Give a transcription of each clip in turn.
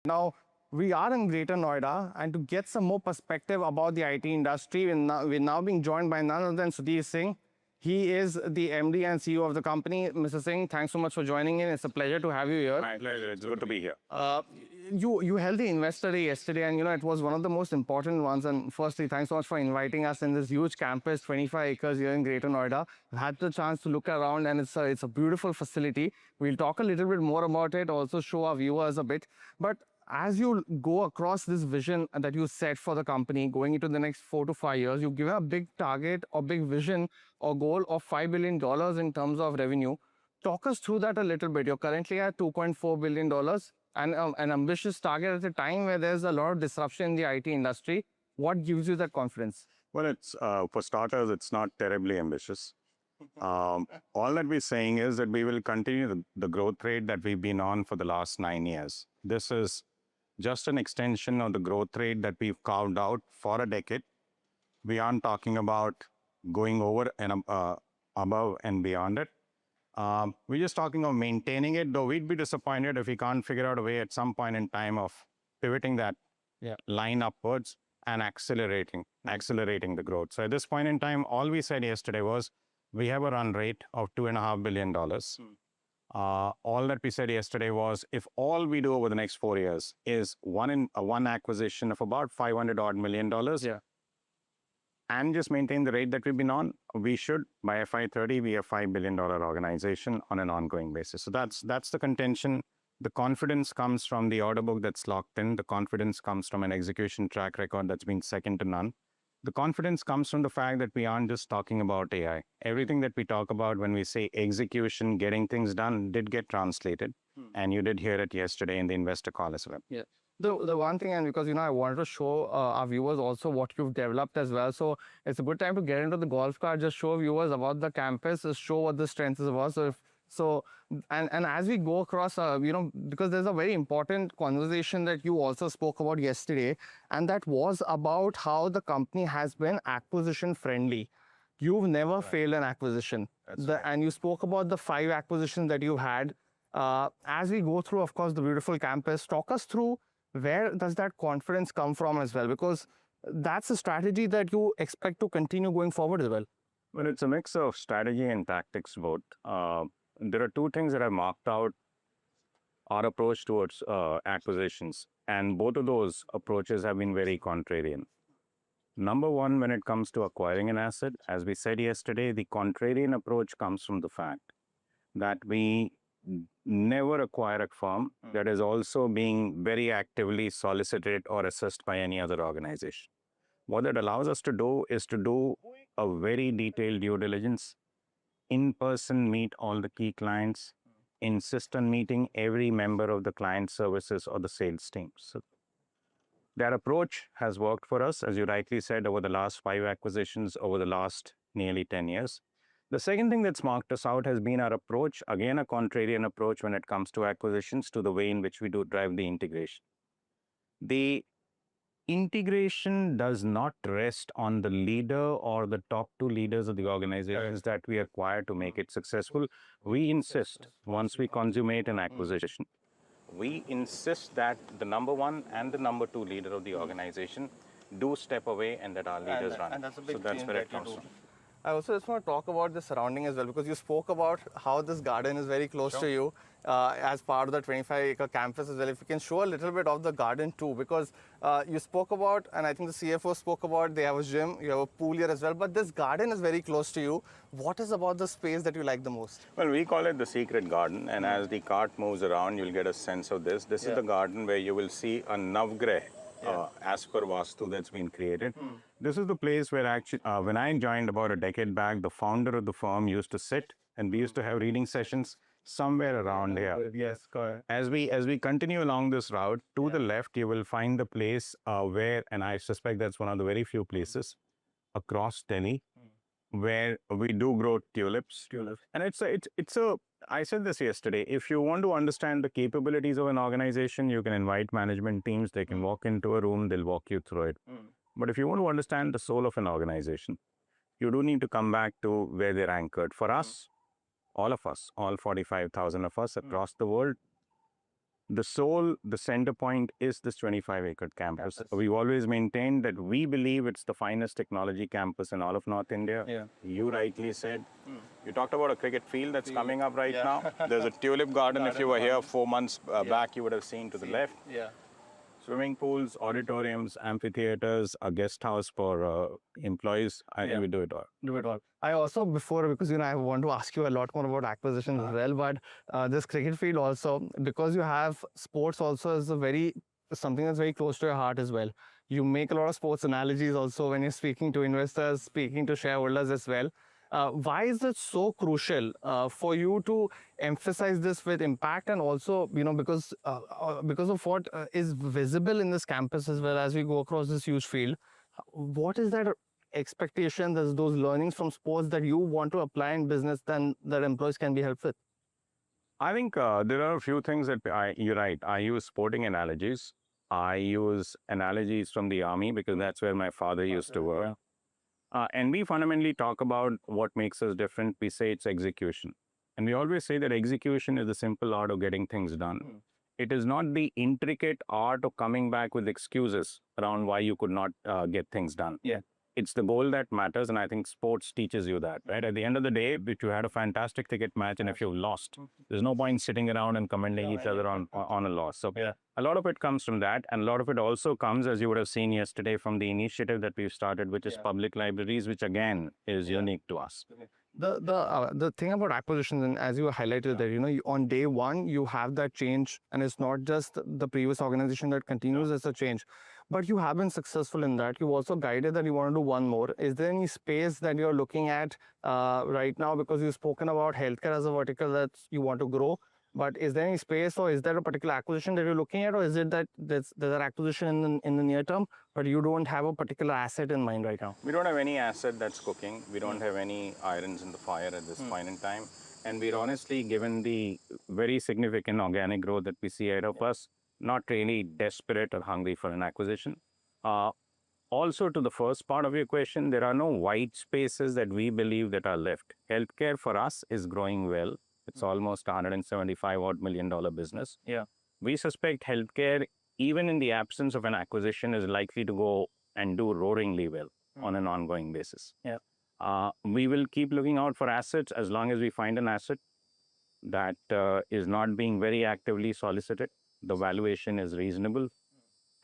Now, we are in Greater Noida, and to get some more perspective about the IT industry, we're now being joined by none other than Sudhir Singh. He is the MD and CEO of the company. Mr. Singh, thanks so much for joining in. It's a pleasure to have you here. My pleasure. It's good to be here. You held the Investor Day yesterday, and it was one of the most important ones. And firstly, thanks so much for inviting us in this huge campus, 25 acres here in Greater Noida. I've had the chance to look around, and it's a beautiful facility. We'll talk a little bit more about it, also show our viewers a bit. But as you go across this vision that you set for the company going into the next 4 to 5 years, you've given a big target or big vision or goal of $5 billion in terms of revenue. Talk us through that a little bit. You're currently at $2.4 billion and an ambitious target at a time where there's a lot of disruption in the IT industry. What gives you that confidence? Well, it's for starters, it's not terribly ambitious. All that we're saying is that we will continue the growth rate that we've been on for the last 9 years. This is just an extension of the growth rate that we've carved out for a decade. We aren't talking about going over and above and beyond it. We're just talking of maintaining it, though we'd be disappointed if we can't figure out a way at some point in time of pivoting that line upwards and accelerating the growth. So at this point in time, all we said yesterday was we have a run rate of $2.5 billion. All that we said yesterday was if all we do over the next 4 years is one acquisition of about $500 odd million, and just maintain the rate that we've been on, we should, by FY30, be a $5 billion organization on an ongoing basis. So that's the contention. The confidence comes from the order book that's locked in. The confidence comes from an execution track record that's been second to none. The confidence comes from the fact that we aren't just talking about AI. Everything that we talk about when we say execution, getting things done, did get translated. And you did hear it yesterday in the investor call as well. Yeah. The one thing, and because, I wanted to show our viewers also what you've developed as well. So it's a good time to get into the golf cart, just show viewers about the campus, show what the strength is about. And as we go across, because there's a very important conversation that you also spoke about yesterday, and that was about how the company has been acquisition friendly. You've never failed an acquisition. And you spoke about the 5 acquisitions that you've had. As we go through, of course, the beautiful campus, talk us through where does that confidence come from as well? Because that's a strategy that you expect to continue going forward as well. Well, it's a mix of strategy and tactics both. There are 2 things that have marked out our approach towards acquisitions, and both of those approaches have been very contrarian. Number one, when it comes to acquiring an asset, as we said yesterday, the contrarian approach comes from the fact that we never acquire a firm that is also being very actively solicited or assessed by any other organization. What that allows us to do is to do a very detailed due diligence, in person meet all the key clients, insist on meeting every member of the client services or the sales team. So that approach has worked for us, as you rightly said, over the last 5 acquisitions over the last nearly 10 years. The second thing that's marked us out has been our approach, again, a contrarian approach when it comes to acquisitions, to the way in which we do drive the integration. The integration does not rest on the leader or the top 2 leaders of the organizations that we acquire to make it successful. We insist, once we consummate an acquisition, we insist that the number 1 and the number 2 leader of the organization do step away and that our leaders run. And that's a big so that's change where that it comes from. I also just want to talk about the surrounding as well, because you spoke about how this garden is very close to you as part of the 25-acre campus as well. If you can show a little bit of the garden too, because you spoke about, and I think the CFO spoke about, they have a gym, you have a pool here as well, but this garden is very close to you. What is about the space that you like the most? Well, we call it the secret garden, and as the cart moves around, you'll get a sense of this. This is the garden where you will see a Navgrah, as per Vastu, that's been created. This is the place where actually, when I joined about a decade back, the founder of the firm used to sit, and we used to have reading sessions somewhere around here. Yes, correct. As we continue along this route, to the left, you will find the place where, and I suspect that's one of the very few places across Delhi, where we do grow tulips. And I said this yesterday, if you want to understand the capabilities of an organization, you can invite management teams, they can walk into a room, they'll walk you through it. But if you want to understand the soul of an organization, you do need to come back to where they're anchored. For us, all of us, all 45,000 of us across the world, the center point is this 25-acre campus. We've always maintained that we believe it's the finest technology campus in all of North India. Yeah. You rightly said. You talked about a cricket field that's coming up right now. There's a tulip garden. If you were here 4 months back, you would have seen to the left. Yeah. Swimming pools, auditoriums, amphitheaters, a guest house for employees. We do it all. Do it all. I also, before, because I want to ask you a lot more about acquisitions as well, but this cricket field also, because you have sports also is something that's very close to your heart as well. You make a lot of sports analogies also when you're speaking to investors, speaking to shareholders as well. Why is it so crucial for you to emphasize this with impact, and also, because of what is visible in this campus as well as we go across this huge field? What is that expectation, those learnings from sports that you want to apply in business then that employees can be helped with? I think there are a few things that you're right. I use sporting analogies. I use analogies from the army because that's where my father used to work. And we fundamentally talk about what makes us different. We say it's execution. And we always say that execution is the simple art of getting things done. It is not the intricate art of coming back with excuses around why you could not get things done. Yeah. It's the goal that matters, and I think sports teaches you that, right? At the end of the day, if you had a fantastic cricket match and if you've lost, there's no point sitting around and commending each other on a loss. So a lot of it comes from that, and a lot of it also comes, as you would have seen yesterday, from the initiative that we've started, which is public libraries, which again is unique to us. The thing about acquisitions, and as you highlighted that, on day one, you have that change, and it's not just the previous organization that continues as a change, but you have been successful in that. You've also guided that you want to do one more. Is there any space that you're looking at right now? Because you've spoken about healthcare as a vertical that you want to grow. But is there any space, or is there a particular acquisition that you're looking at, or is it that there's an acquisition in the near term, but you don't have a particular asset in mind right now? We don't have any asset that's cooking. We don't have any irons in the fire at this point in time. And we're honestly, given the very significant organic growth that we see ahead of us, not really desperate or hungry for an acquisition. Also, to the first part of your question, there are no white spaces that we believe that are left. Healthcare for us is growing well. It's almost $175 million business. Yeah. We suspect healthcare, even in the absence of an acquisition, is likely to go and do roaringly well on an ongoing basis. Yeah. We will keep looking out for assets as long as we find an asset that is not being very actively solicited. The valuation is reasonable,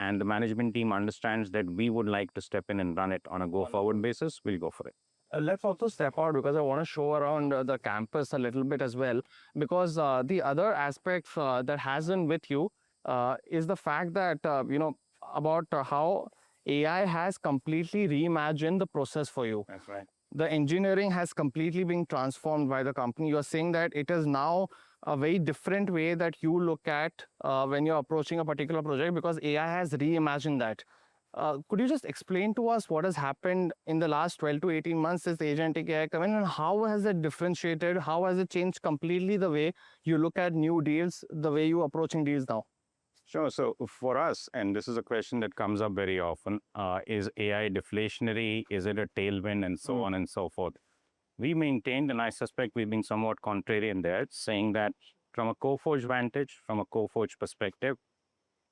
and the management team understands that we would like to step in and run it on a go-forward basis. We'll go for it. Let's also step out, because I want to show around the campus a little bit as well, because the other aspect that has been with you is the fact that, about how AI has completely reimagined the process for you. That's right. The engineering has completely been transformed by the company. You're saying that it is now a very different way that you look at when you're approaching a particular project, because AI has reimagined that. Could you just explain to us what has happened in the last 12 to 18 months since the Agentic AI come in, and how has it differentiated? How has it changed completely the way you look at new deals, the way you're approaching deals now? Sure. So for us, and this is a question that comes up very often, is AI deflationary? Is it a tailwind? And so on and so forth. We maintained, and I suspect we've been somewhat contrarian there, saying that from a Coforge vantage, from a Coforge perspective,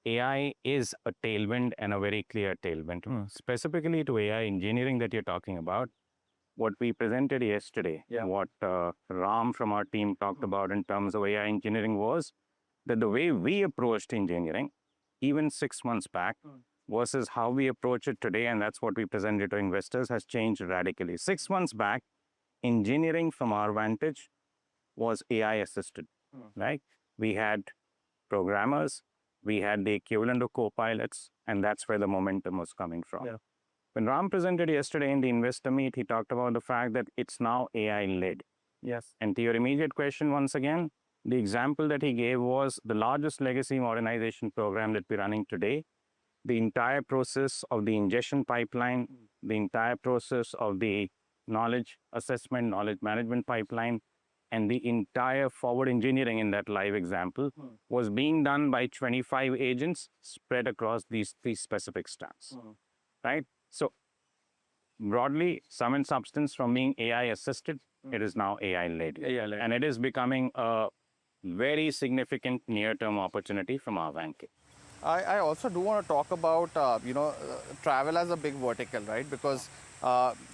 AI is a tailwind, and a very clear tailwind. Specifically to AI engineering that you're talking about, what we presented yesterday, what Ram from our team talked about in terms of AI engineering was that the way we approached engineering, even 6 months back, versus how we approach it today, and that's what we presented to investors, has changed radically. 6 months back, engineering from our vantage was AI assisted, right? We had programmers, we had the equivalent of co-pilots, and that's where the momentum was coming from. When Ram presented yesterday in the investor meet, he talked about the fact that it's now AI-led. Yes. And to your immediate question, once again, the example that he gave was the largest legacy modernization program that we're running today. The entire process of the ingestion pipeline, the entire process of the knowledge assessment, knowledge management pipeline, and the entire forward engineering in that live example was being done by 25 agents spread across these 3 specific stacks, right? So broadly, sum and substance, from being AI assisted, it is now AI led. And it is becoming a very significant near-term opportunity from our banking. I also do want to talk about travel as a big vertical, right? Because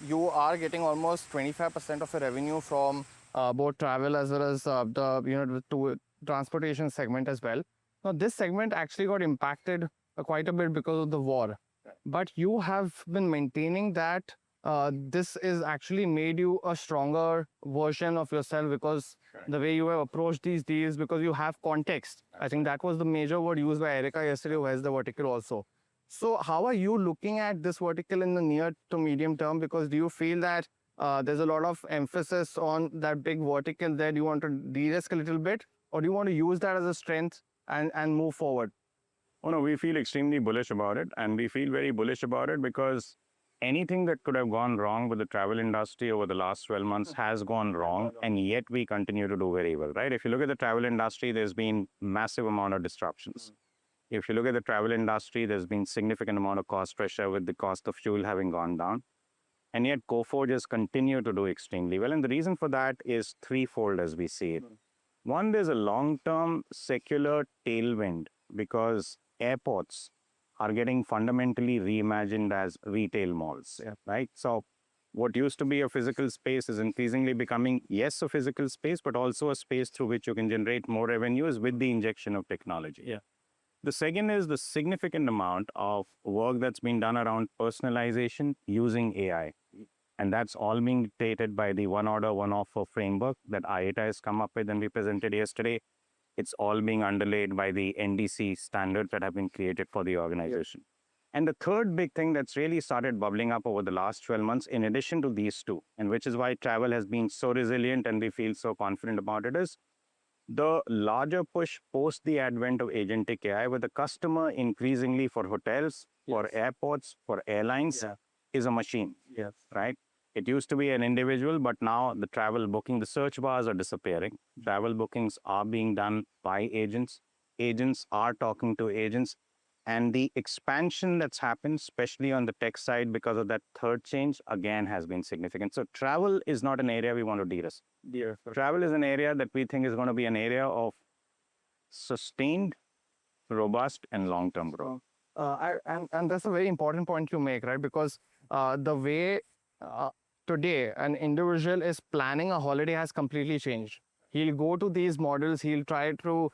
you are getting almost 25% of your revenue from both travel as well as the transportation segment as well. Now this segment actually got impacted quite a bit because of the war, but you have been maintaining that this is actually made you a stronger version of yourself because the way you have approached these deals, because you have context. I think that was the major word used by Erica yesterday, who has the vertical also. So how are you looking at this vertical in the near to medium term? Because do you feel that there's a lot of emphasis on that big vertical there? Do you want to de-risk a little bit, or do you want to use that as a strength and move forward? Oh no, we feel extremely bullish about it, and we feel very bullish about it because anything that could have gone wrong with the travel industry over the last 12 months has gone wrong, and yet we continue to do very well, right? If you look at the travel industry, there's been massive amount of disruptions. If you look at the travel industry, there's been significant amount of cost pressure with the cost of fuel having gone down. And yet Coforge has continued to do extremely well. And the reason for that is threefold as we see it. One, there's a long-term secular tailwind because airports are getting fundamentally reimagined as retail malls, right? So what used to be a physical space is increasingly becoming, yes, a physical space, but also a space through which you can generate more revenues with the injection of technology. The second is the significant amount of work that's been done around personalization using AI. And that's all being dictated by the one order, one offer framework that IATA has come up with and we presented yesterday. It's all being underlaid by the NDC standards that have been created for the organization. And the third big thing that's really started bubbling up over the last 12 months, in addition to these two, and which is why travel has been so resilient and we feel so confident about it, is the larger push post the advent of agentic AI, with the customer increasingly for hotels, for airports, for airlines, is a machine, right? It used to be an individual, but now the travel booking, the search bars are disappearing. Travel bookings are being done by agents. Agents are talking to agents. And the expansion that's happened, especially on the tech side, because of that third change, again, has been significant. So travel is not an area we want to de-risk. Travel is an area that we think is going to be an area of sustained, robust, and long-term growth. And that's a very important point you make, right? Because the way today an individual is planning a holiday has completely changed. He'll go to these models, he'll try to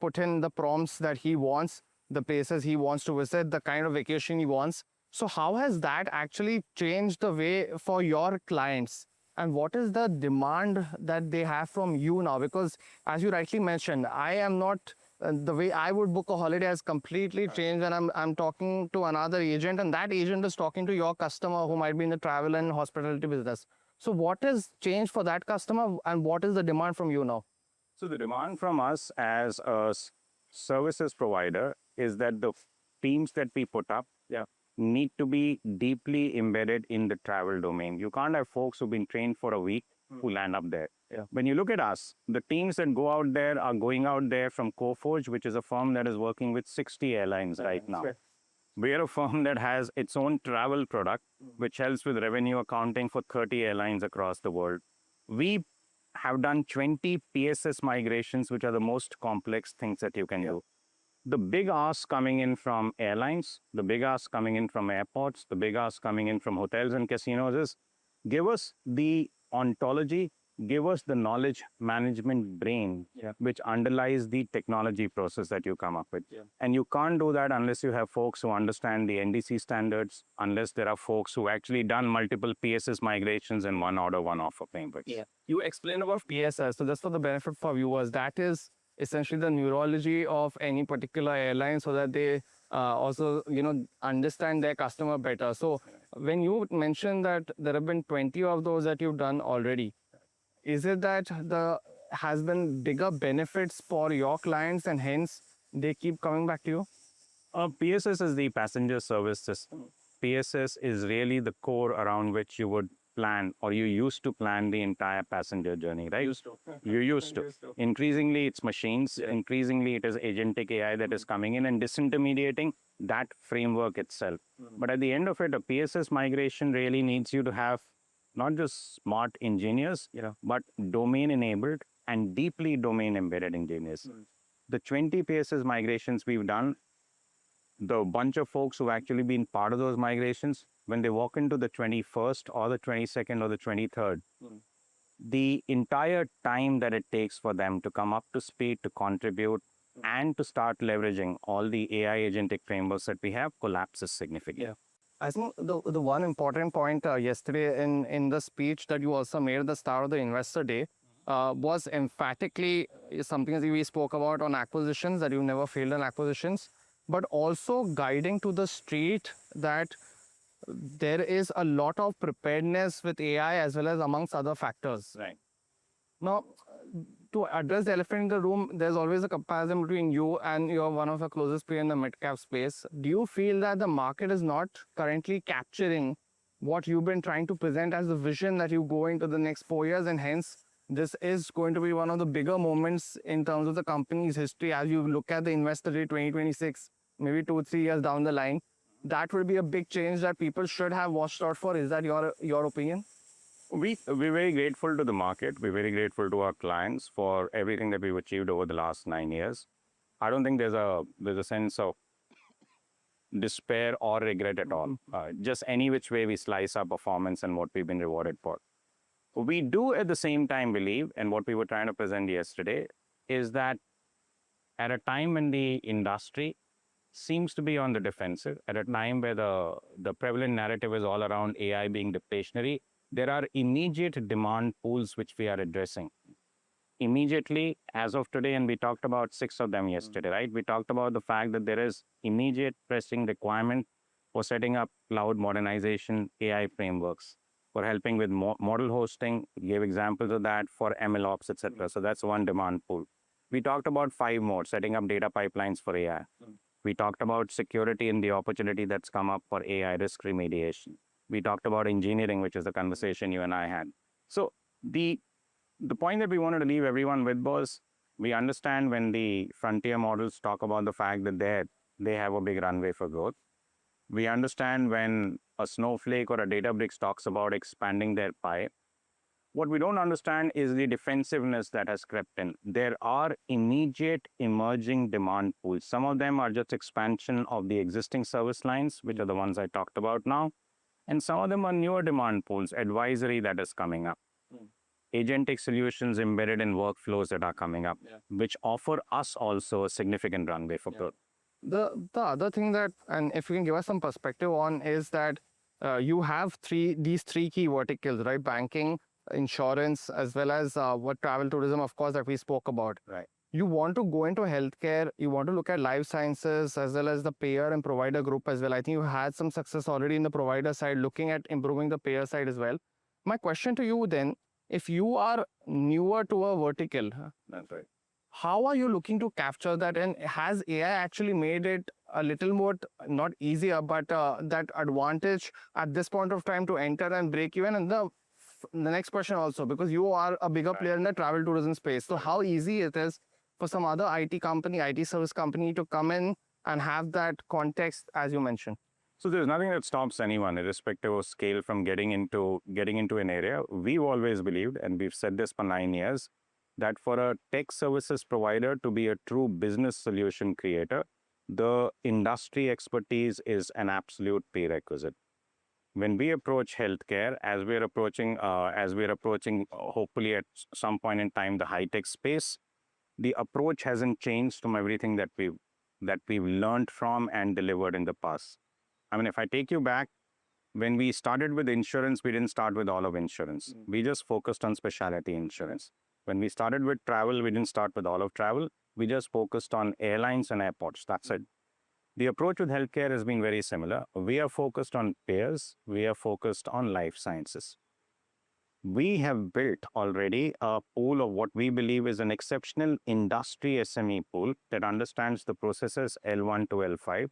put in the prompts that he wants, the places he wants to visit, the kind of vacation he wants. So how has that actually changed the way for your clients? And what is the demand that they have from you now? Because as you rightly mentioned, I am not, the way I would book a holiday has completely changed, and I'm talking to another agent, and that agent is talking to your customer who might be in the travel and hospitality business. So what has changed for that customer, and what is the demand from you now? So the demand from us as a services provider is that the teams that we put up need to be deeply embedded in the travel domain. You can't have folks who've been trained for a week who land up there. When you look at us, the teams that go out there are going out there from Coforge, which is a firm that is working with 60 airlines right now. We are a firm that has its own travel product, which helps with revenue accounting for 30 airlines across the world. We have done 20 PSS migrations, which are the most complex things that you can do. The big ask coming in from airlines, the big ask coming in from airports, the big ask coming in from hotels and casinos is, give us the ontology, give us the knowledge management brain, which underlies the technology process that you come up with. And you can't do that unless you have folks who understand the NDC standards, unless there are folks who actually done multiple PSS migrations in one order, one offer frameworks. You explained about PSS. So just for the benefit for viewers, that is essentially the neurology of any particular airline, so that they also understand their customer better. So when you mentioned that there have been 20 of those that you've done already, is it that the has been bigger benefits for your clients and hence they keep coming back to you? PSS is the passenger service system. PSS is really the core around which you would plan, or you used to plan, the entire passenger journey, right? You used to. Increasingly, it's machines. Increasingly, it is agentic AI that is coming in and disintermediating that framework itself. But at the end of it, a PSS migration really needs you to have not just smart engineers, but domain-enabled and deeply domain embedded engineers. The 20 PSS migrations we've done, the bunch of folks who've actually been part of those migrations, when they walk into the 21st or the 22nd or the 23rd, the entire time that it takes for them to come up to speed, to contribute, and to start leveraging all the AI agentic frameworks that we have collapses significantly. Yeah. I think the one important point yesterday in the speech that you also made at the start of the investor day was emphatically something that we spoke about on acquisitions, that you never failed on acquisitions, but also guiding to the street that there is a lot of preparedness with AI as well as amongst other factors. Right. Now, to address the elephant in the room, there's always a comparison between you and you're one of the closest peer in the mid-cap space. Do you feel that the market is not currently capturing what you've been trying to present as the vision that you go into the next 4 years, and hence this is going to be one of the bigger moments in terms of the company's history as you look at the investor day 2026, maybe 2-3 years down the line? That will be a big change that people should have watched out for. Is that your opinion? We're very grateful to the market. We're very grateful to our clients for everything that we've achieved over the last 9 years. I don't think there's a sense of despair or regret at all. Just any which way we slice our performance and what we've been rewarded for. We do at the same time believe, and what we were trying to present yesterday, is that at a time when the industry seems to be on the defensive, at a time where the prevalent narrative is all around AI being deflationary, there are immediate demand pools which we are addressing. Immediately, as of today, and we talked about 6 of them yesterday, right? We talked about the fact that there is immediate pressing requirement for setting up cloud modernization AI frameworks, for helping with model hosting, gave examples of that for MLOps, etc. So that's one demand pool. We talked about 5 more, setting up data pipelines for AI. We talked about security and the opportunity that's come up for AI risk remediation. We talked about engineering, which is the conversation you and I had. So the point that we wanted to leave everyone with was, we understand when the frontier models talk about the fact that they have a big runway for growth. We understand when a Snowflake or a Databricks talks about expanding their pie. What we don't understand is the defensiveness that has crept in. There are immediate emerging demand pools. Some of them are just expansion of the existing service lines, which are the ones I talked about now. And some of them are newer demand pools, advisory that is coming up. Agentic solutions embedded in workflows that are coming up, which offer us also a significant runway for growth. The other thing that, and if you can give us some perspective on, is that you have these three key verticals, right? Banking, insurance, as well as what travel tourism, of course, that we spoke about. Right. You want to go into healthcare, you want to look at life sciences as well as the payer and provider group as well. I think you had some success already in the provider side, looking at improving the payer side as well. My question to you then, if you are newer to a vertical, That's right. how are you looking to capture that? And has AI actually made it a little more, not easier, but that advantage at this point of time to enter and break even? And the next question also, because you are a bigger player in the travel tourism space. So how easy it is for some other IT company, IT service company to come in and have that context, as you mentioned? So there's nothing that stops anyone, irrespective of scale, from getting into an area. We've always believed, and we've said this for 9 years, that for a tech services provider to be a true business solution creator, the industry expertise is an absolute prerequisite. When we approach healthcare, as we're approaching, hopefully at some point in time, the high-tech space, the approach hasn't changed from everything that we've learned from and delivered in the past. I mean, if I take you back, when we started with insurance, we didn't start with all of insurance. We just focused on specialty insurance. When we started with travel, we didn't start with all of travel. We just focused on airlines and airports. That's it. The approach with healthcare has been very similar. We are focused on payers. We are focused on life sciences. We have built already a pool of what we believe is an exceptional industry SME pool that understands the processes L1 to L5.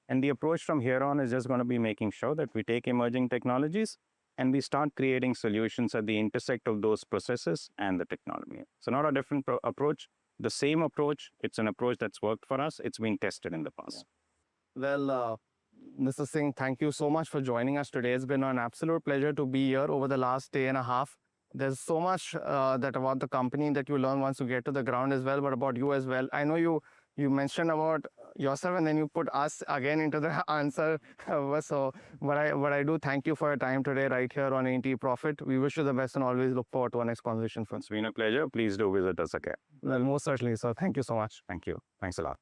And the approach from here on is just going to be making sure that we take emerging technologies and we start creating solutions at the intersect of those processes and the technology. So not a different approach, the same approach. It's an approach that's worked for us. It's been tested in the past. Well, Mr. Singh, thank you so much for joining us today. It's been an absolute pleasure to be here over the last day and a half. there's so much that about the company that you learn once you get to the ground as well, but about you as well. I know you mentioned about yourself and then you put us again into the answer. So, but I do thank you for your time today right here on NDTV Profit. We wish you the best and always look forward to our next conversation. It's been a pleasure. Please do visit us again. Well, most certainly, sir. Thank you so much. Thank you. Thanks a lot.